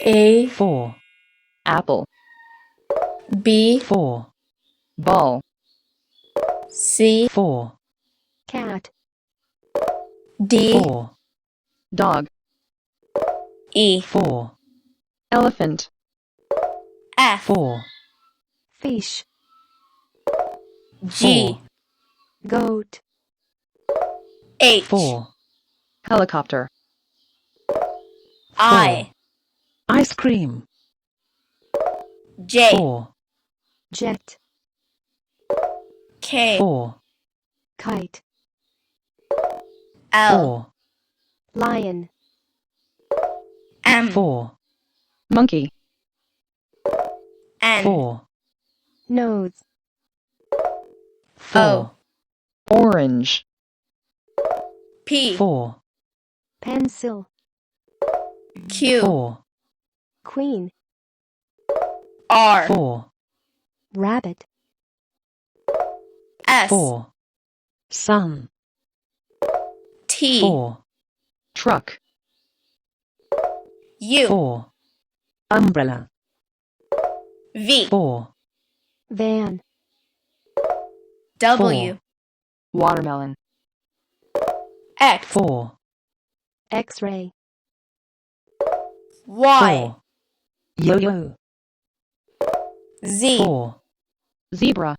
A, 4, apple, B, 4, ball, C, 4, cat, D, 4, dog, E, 4, elephant, F, 4, fish, G, 4, goat, H, 4, helicopter, I, ice cream, J, 4, jet, K, 4, kite, L, 4, lion, M, 4, monkey, N, 4, nose, 4, orange, P, 4, pencil, Q, 4, queen, R, 4, rabbit, S, 4, sun, T, 4, truck, U, 4, umbrella, V, 4, van, W, watermelon, X, 4, x-ray, Y, 4, yo-yo, Z, 4, zebra,